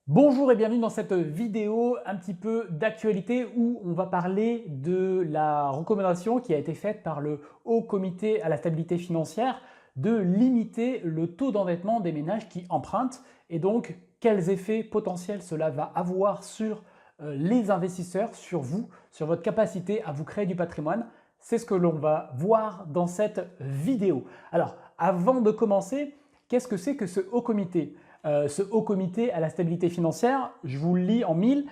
Bonjour et bienvenue dans cette vidéo un petit peu d'actualité où on va parler de la recommandation qui a été faite par le Haut Comité à la stabilité financière de limiter le taux d'endettement des ménages qui empruntent et donc quels effets potentiels cela va avoir sur les investisseurs, sur vous, sur votre capacité à vous créer du patrimoine. C'est ce que l'on va voir dans cette vidéo. Alors, avant de commencer, qu'est-ce que c'est que ce Haut Comité ? Ce Haut Comité à la stabilité financière, je vous le lis en mille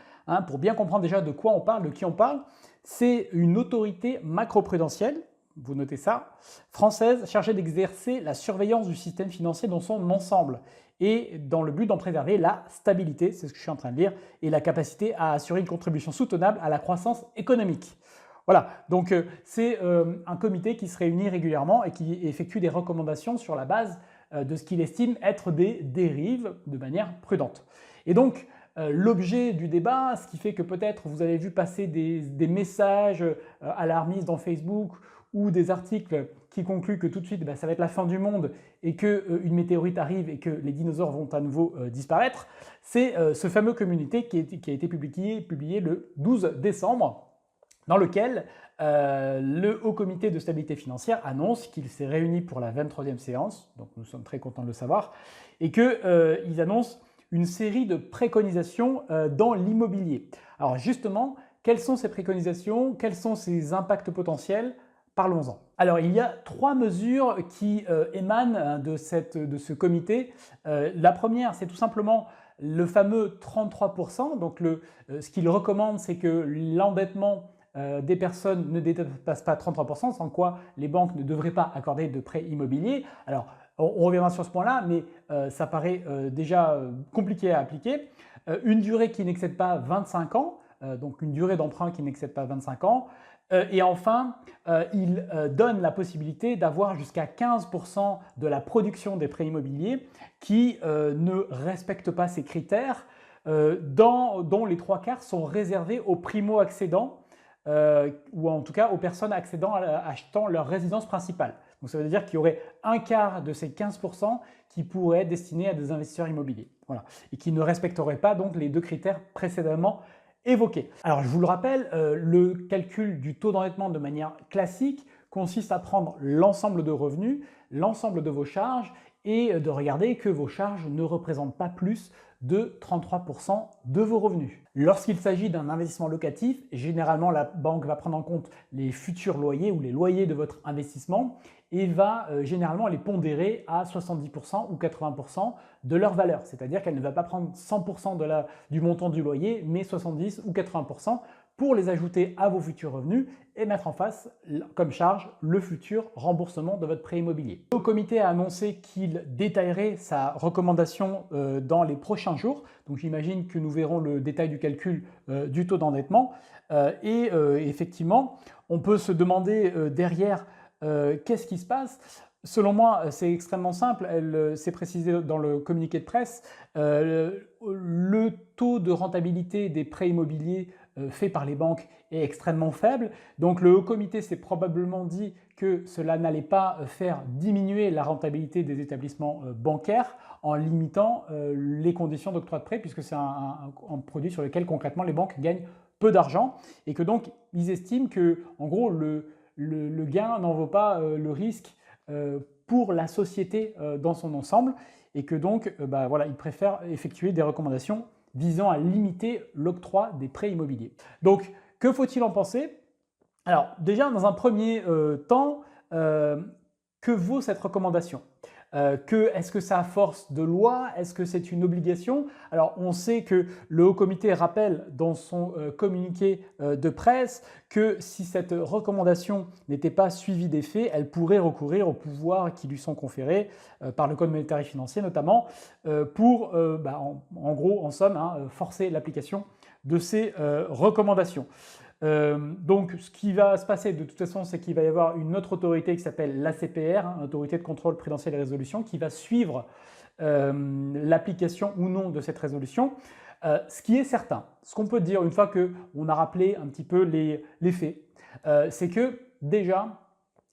pour bien comprendre déjà de quoi on parle, de qui on parle. C'est une autorité macroprudentielle, vous notez ça, française chargée d'exercer la surveillance du système financier dans son ensemble et dans le but d'en préserver la stabilité, c'est ce que je suis en train de dire, et la capacité à assurer une contribution soutenable à la croissance économique. Voilà, donc c'est un comité qui se réunit régulièrement et qui effectue des recommandations sur la base de ce qu'il estime être des dérives de manière prudente. Et donc, l'objet du débat, ce qui fait que peut-être vous avez vu passer des messages alarmistes dans Facebook ou des articles qui concluent que tout de suite ça va être la fin du monde et qu'une météorite arrive et que les dinosaures vont à nouveau disparaître, c'est ce fameux communiqué qui a été publié le 12 décembre dans lequel le Haut Comité de stabilité financière annonce qu'il s'est réuni pour la 23e séance, donc nous sommes très contents de le savoir, et qu'ils annoncent une série de préconisations dans l'immobilier. Alors justement, quelles sont ces préconisations? Quels sont ces impacts potentiels? Parlons-en. Alors il y a trois mesures qui émanent de ce comité. La première, c'est tout simplement le fameux 33%. Donc ce qu'il recommande, c'est que l'endettement des personnes ne dépassent pas 33%, sans quoi les banques ne devraient pas accorder de prêts immobiliers. Alors, on reviendra sur ce point-là, mais ça paraît déjà compliqué à appliquer. Une durée qui n'excède pas 25 ans, donc une durée d'emprunt qui n'excède pas 25 ans. Et enfin, il donne la possibilité d'avoir jusqu'à 15% de la production des prêts immobiliers qui ne respectent pas ces critères, dont les trois quarts sont réservés aux primo-accédants, ou en tout cas aux personnes achetant leur résidence principale. Donc ça veut dire qu'il y aurait un quart de ces 15% qui pourraient être destinés à des investisseurs immobiliers. Voilà. Et qui ne respecteraient pas donc les deux critères précédemment évoqués. Alors je vous le rappelle, le calcul du taux d'endettement de manière classique consiste à prendre l'ensemble de revenus, l'ensemble de vos charges et de regarder que vos charges ne représentent pas plus de 33% de vos revenus. Lorsqu'il s'agit d'un investissement locatif, généralement la banque va prendre en compte les futurs loyers ou les loyers de votre investissement et va généralement les pondérer à 70% ou 80% de leur valeur. C'est-à-dire qu'elle ne va pas prendre 100% du montant du loyer, mais 70 ou 80% pour les ajouter à vos futurs revenus et mettre en face comme charge le futur remboursement de votre prêt immobilier. Le comité a annoncé qu'il détaillerait sa recommandation dans les prochains jours. Donc j'imagine que nous verrons le détail du calcul du taux d'endettement. Effectivement, on peut se demander derrière qu'est-ce qui se passe. Selon moi, c'est extrêmement simple, c'est précisé dans le communiqué de presse, le taux de rentabilité des prêts immobiliers fait par les banques est extrêmement faible. Donc le Haut Comité s'est probablement dit que cela n'allait pas faire diminuer la rentabilité des établissements bancaires en limitant les conditions d'octroi de prêt, puisque c'est un produit sur lequel concrètement les banques gagnent peu d'argent et que donc ils estiment que en gros le gain n'en vaut pas le risque pour la société dans son ensemble et que donc voilà, ils préfèrent effectuer des recommandations visant à limiter l'octroi des prêts immobiliers. Donc, que faut-il en penser? Alors, déjà, dans un premier temps, que vaut cette recommandation? Est-ce que ça a force de loi? Est-ce que c'est une obligation? Alors, on sait que le Haut Comité rappelle dans son communiqué de presse que si cette recommandation n'était pas suivie des faits, elle pourrait recourir aux pouvoirs qui lui sont conférés par le Code monétaire et financier notamment pour, en gros, en somme, forcer l'application de ces recommandations. Donc, ce qui va se passer de toute façon, c'est qu'il va y avoir une autre autorité qui s'appelle l'ACPR, Autorité de contrôle prudentiel et résolution, qui va suivre l'application ou non de cette résolution. Ce qui est certain, ce qu'on peut dire une fois qu'on a rappelé un petit peu les faits, c'est que déjà,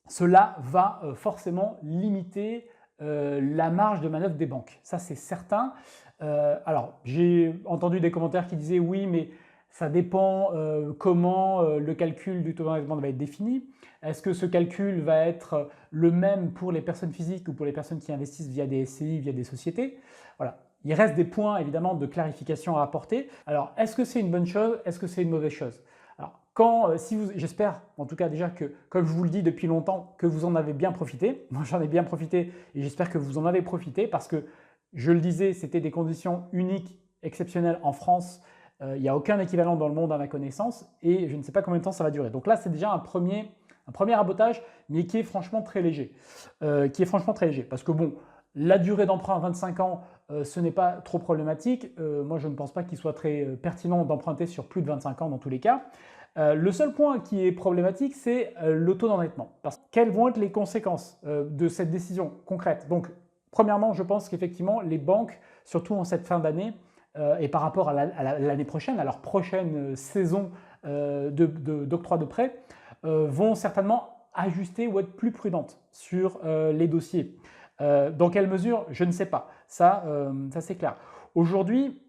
cela va forcément limiter la marge de manœuvre des banques. Ça, c'est certain. Alors, j'ai entendu des commentaires qui disaient oui, mais ça dépend comment le calcul du taux d'endettement va être défini. Est-ce que ce calcul va être le même pour les personnes physiques ou pour les personnes qui investissent via des SCI, via des sociétés? Voilà. Il reste des points évidemment de clarification à apporter. Alors, est-ce que c'est une bonne chose? Est-ce que c'est une mauvaise chose? Alors, j'espère en tout cas déjà que, comme je vous le dis depuis longtemps, que vous en avez bien profité. Moi, j'en ai bien profité et j'espère que vous en avez profité parce que, je le disais, c'était des conditions uniques, exceptionnelles en France. Il n'y a aucun équivalent dans le monde à ma connaissance et je ne sais pas combien de temps ça va durer. Donc là, c'est déjà un premier rabotage, mais qui est franchement très léger. Parce que bon, la durée d'emprunt à 25 ans, ce n'est pas trop problématique. Moi, je ne pense pas qu'il soit très pertinent d'emprunter sur plus de 25 ans dans tous les cas. Le seul point qui est problématique, c'est le taux d'endettement. Quelles vont être les conséquences de cette décision concrète? Donc, premièrement, je pense qu'effectivement, les banques, surtout en cette fin d'année, et par rapport à l'année prochaine, à leur prochaine saison d'octroi de prêt, vont certainement ajuster ou être plus prudentes sur les dossiers. Dans quelle mesure? Je ne sais pas. Ça c'est clair. Aujourd'hui,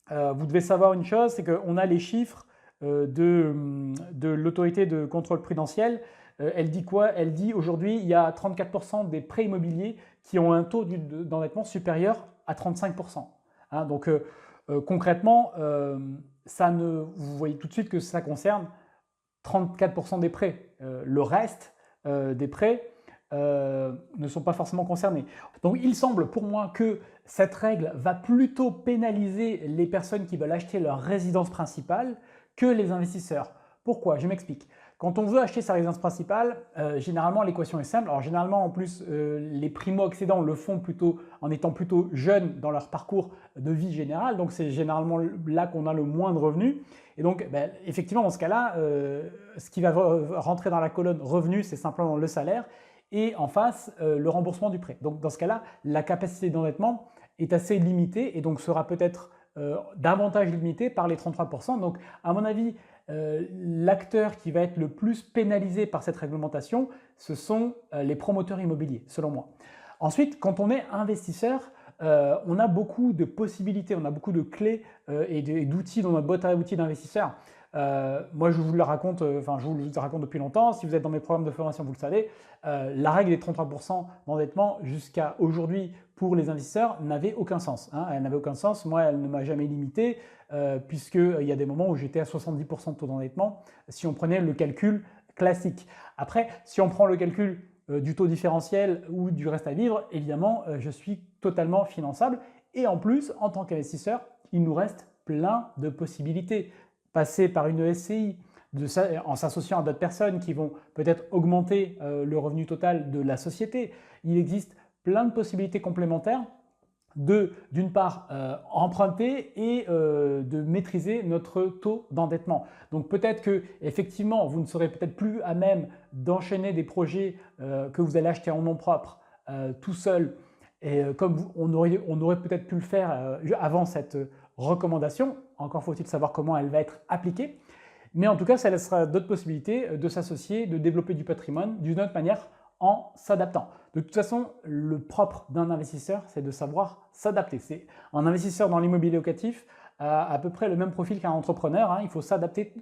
vous devez savoir une chose, c'est qu'on a les chiffres de l'autorité de contrôle prudentiel. Elle dit quoi? Elle dit aujourd'hui, il y a 34% des prêts immobiliers qui ont un taux d'endettement supérieur à 35%. Hein, donc concrètement, vous voyez tout de suite que ça concerne 34% des prêts. Le reste des prêts ne sont pas forcément concernés. Donc il semble pour moi que cette règle va plutôt pénaliser les personnes qui veulent acheter leur résidence principale que les investisseurs. Pourquoi? Je m'explique. Quand on veut acheter sa résidence principale, généralement l'équation est simple. Alors généralement en plus les primo-accédants le font plutôt en étant plutôt jeunes dans leur parcours de vie générale. Donc c'est généralement là qu'on a le moins de revenus. Et donc effectivement dans ce cas-là, ce qui va rentrer dans la colonne revenus, c'est simplement le salaire. Et en face, le remboursement du prêt. Donc dans ce cas-là, la capacité d'endettement est assez limitée et donc sera peut-être davantage limitée par les 33%. Donc à mon avis, l'acteur qui va être le plus pénalisé par cette réglementation, ce sont les promoteurs immobiliers, selon moi. Ensuite, quand on est investisseur, on a beaucoup de possibilités, on a beaucoup de clés et d'outils dans notre boîte à outils d'investisseurs. Moi, je vous le raconte, je vous le raconte depuis longtemps. Si vous êtes dans mes programmes de formation, vous le savez. La règle des 33% d'endettement jusqu'à aujourd'hui pour les investisseurs n'avait aucun sens. Hein. Elle n'avait aucun sens. Moi, elle ne m'a jamais limité puisqu'il y a des moments où j'étais à 70% de taux d'endettement si on prenait le calcul classique. Après, si on prend le calcul du taux différentiel ou du reste à vivre, évidemment, je suis totalement finançable. Et en plus, en tant qu'investisseur, il nous reste plein de possibilités. Passer par une SCI, en s'associant à d'autres personnes qui vont peut-être augmenter le revenu total de la société. Il existe plein de possibilités complémentaires d'une part emprunter et de maîtriser notre taux d'endettement. Donc peut-être que effectivement vous ne serez peut-être plus à même d'enchaîner des projets que vous allez acheter en nom propre tout seul, et comme on aurait peut-être pu le faire avant cette recommandation. Encore faut-il savoir comment elle va être appliquée. Mais en tout cas, ça laissera d'autres possibilités de s'associer, de développer du patrimoine d'une autre manière en s'adaptant. De toute façon, le propre d'un investisseur, c'est de savoir s'adapter. Un investisseur dans l'immobilier locatif a à peu près le même profil qu'un entrepreneur. Hein. Il faut s'adapter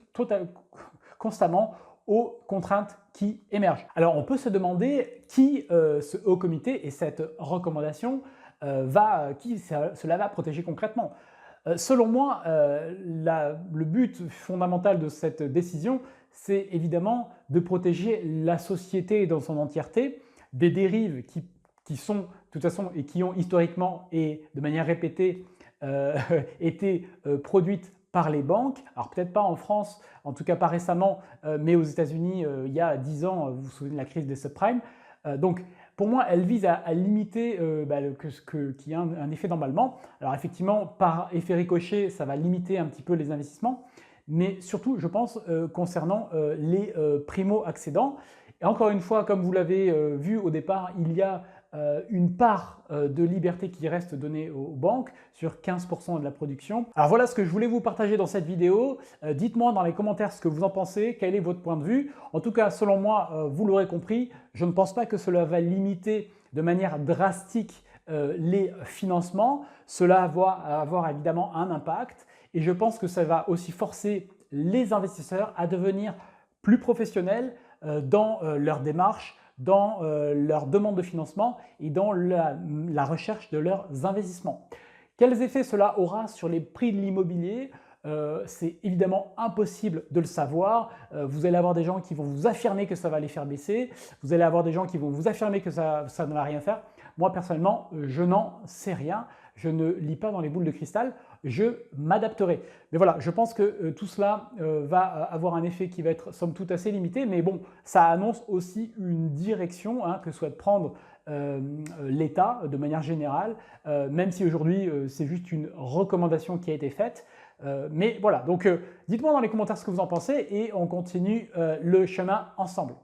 constamment aux contraintes qui émergent. Alors, on peut se demander qui ce haut comité et cette recommandation, cela va protéger concrètement. Selon moi, le but fondamental de cette décision, c'est évidemment de protéger la société dans son entièreté des dérives qui sont, de toute façon, et qui ont historiquement et de manière répétée été produites par les banques. Alors peut-être pas en France, en tout cas pas récemment, mais aux États-Unis, il y a 10 ans, vous vous souvenez de la crise des subprimes. Donc pour moi, elle vise à limiter qu'il y ait un effet d'emballement. Alors effectivement, par effet ricochet, ça va limiter un petit peu les investissements, mais surtout, je pense, concernant les primo-accédants. Et encore une fois, comme vous l'avez vu au départ, il y a une part de liberté qui reste donnée aux banques sur 15% de la production. Alors voilà ce que je voulais vous partager dans cette vidéo. Dites-moi dans les commentaires ce que vous en pensez, quel est votre point de vue. En tout cas, selon moi, vous l'aurez compris, je ne pense pas que cela va limiter de manière drastique les financements, cela va avoir évidemment un impact et je pense que ça va aussi forcer les investisseurs à devenir plus professionnels dans leur démarche, dans leur demande de financement et dans la recherche de leurs investissements. Quels effets cela aura sur les prix de l'immobilier? C'est évidemment impossible de le savoir. Vous allez avoir des gens qui vont vous affirmer que ça va les faire baisser. Vous allez avoir des gens qui vont vous affirmer que ça ne va rien faire. Moi, personnellement, je n'en sais rien. Je ne lis pas dans les boules de cristal. Je m'adapterai. Mais voilà, je pense que tout cela va avoir un effet qui va être somme toute assez limité. Mais bon, ça annonce aussi une direction que souhaite prendre l'État de manière générale, même si aujourd'hui c'est juste une recommandation qui a été faite. Mais voilà, donc dites-moi dans les commentaires ce que vous en pensez et on continue le chemin ensemble.